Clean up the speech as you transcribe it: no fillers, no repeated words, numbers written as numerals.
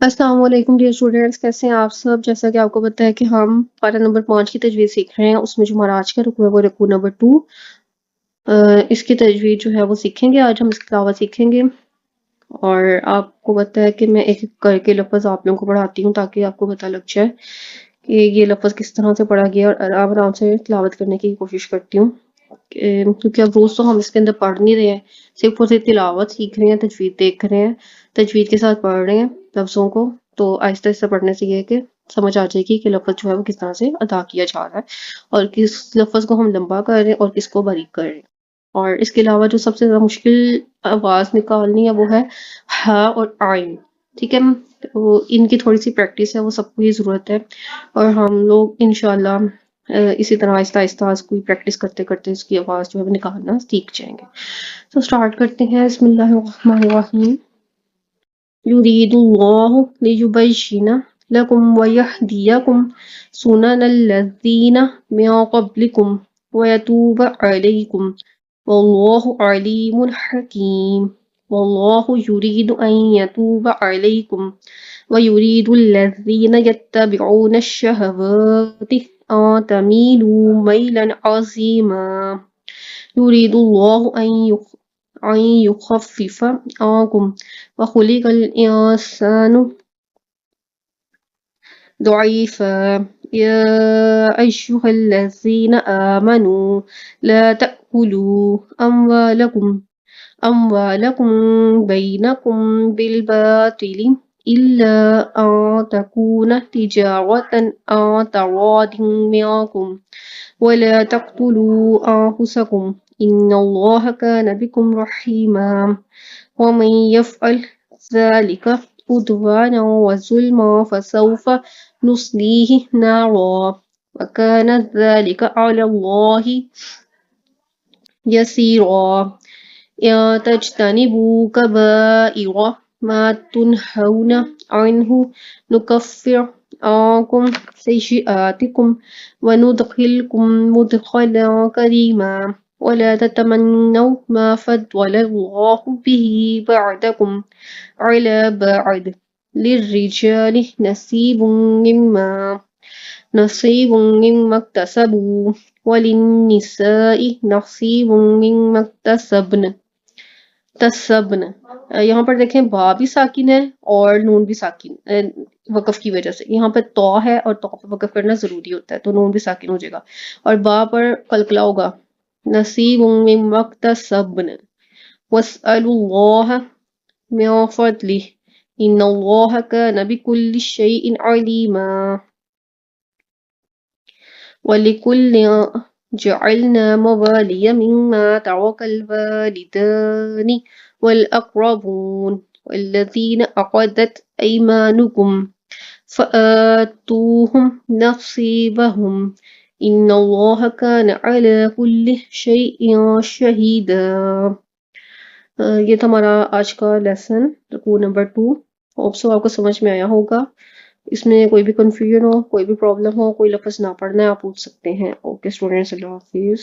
السلام علیکم dear students, کیسے ہیں آپ سب؟ جیسا کہ آپ کو پتہ ہے کہ ہم پارہ نمبر 5 کی تجوید سیکھ رہے ہیں، اس میں جو ہمارا آج کا رکوع ہے وہ رکوع نمبر 2۔ اس کی تجوید جو ہے وہ سیکھیں گے، آج ہم اس کی تلاوت سیکھیں گے، اور آپ کو پتہ ہے کہ میں ایک ایک کر کے لفظ آپ لوگوں کو پڑھاتی ہوں تاکہ آپ کو پتہ لگ جائے کہ یہ لفظ کس طرح سے پڑھا گیا، اور آرام آرام سے تلاوت کرنے کی کوشش کرتی ہوں کیونکہ اب روز تو ہم اس کے اندر پڑھ نہیں رہے ہیں، صرف اور صرف تلاوت سیکھ رہے ہیں، تجوید دیکھ رہے ہیں، تجوید کے ساتھ پڑھ رہے ہیں لفظوں کو، تو آہستہ آہستہ پڑھنے سے یہ ہے کہ سمجھ آ جائے گی کہ لفظ جو ہے وہ کس طرح سے ادا کیا جا رہا ہے، اور کس لفظ کو ہم لمبا کر رہے ہیں اور کس کو باریک کر رہے ہیں۔ اور اس کے علاوہ جو سب سے زیادہ مشکل آواز نکالنی ہے وہ ہے ہا اور آئین، ٹھیک ہے؟ تو ان کی تھوڑی سی پریکٹس ہے، وہ سب کو یہ ضرورت ہے، اور ہم لوگ انشاءاللہ اسی طرح آہستہ آہستہ اس کو پریکٹس کرتے کرتے اس کی آواز جو ہے وہ نکالنا سیکھ جائیں گے۔ تو سٹارٹ کرتے ہیں، بسم اللہ الرحمن الرحیم۔ یرید اللہ لیبین لکم ویہدیکم سنن الذین من قبلکم ویتوب علیکم واللہ علیم حکیم۔ واللہ یرید ان یتوب علیکم ویرید الذین یتبعون الشہوات ان تمیلوا میلا عظیما۔ یرید اللہ ان یخفف عنکم وخلق الانسان ضعیفا یا ایہا الذین آمنوا لا تأکلوا أموالكم بينكم بالباطل إلا أن تكون تجارة عن تراض منكم ولا تقتلوا أنفسكم إن الله كان بكم رحيما ومن يفعل ذلك عدوانا وظلما فسوف نصليه نارا وكان ذلك على الله يسيرا إن تجتنبوا كبائر ما تنهون عنه نكفر عنكم سيئاتكم وندخلكم مدخلا كريما ولا تتمنوا ما فضل الله به بعدكم على بعد للرجال نصيب مما اكتسبوا وللنساء نصيب مما اكتسبن۔ یہاں پر دیکھیں با بھی ساکن ہے اور نون بھی ساکن وقف کی وجہ سے، یہاں پر تو ہے اور تو پر وقف کرنا ضروری ہوتا ہے، تو نون بھی ساکن ہو جائے گا، اور با پر قلقلہ ہوگا، نصیب مما اکتسبن واسألوا اللہ من فضلہ ان اللہ کان بکل شیء علیما وَلِكُلٍّ جَعَلْنَا مَوَالِيَ مِمَّا تَرَكَ الْوَالِدَانِ وَالْأَقْرَبُونَ وَالَّذِينَ عَقَدَتْ أَيْمَانُكُمْ فَآتُوهُمْ نَصِيبَهُمْ إِنَّ اللَّهَ كَانَ عَلَى كُلِّ شَيْءٍ شَهِيدًا۔ یہ تھا ہمارا آج کا لیسن رکوع نمبر 2، ہوپ سو آپ کو سمجھ میں آیا ہوگا۔ اس میں کوئی بھی کنفیوژن ہو، کوئی بھی پرابلم ہو، کوئی لفظ نہ پڑھنا ہے، آپ پوچھ سکتے ہیں۔ اوکے اسٹوڈینٹس، اللہ حافظ۔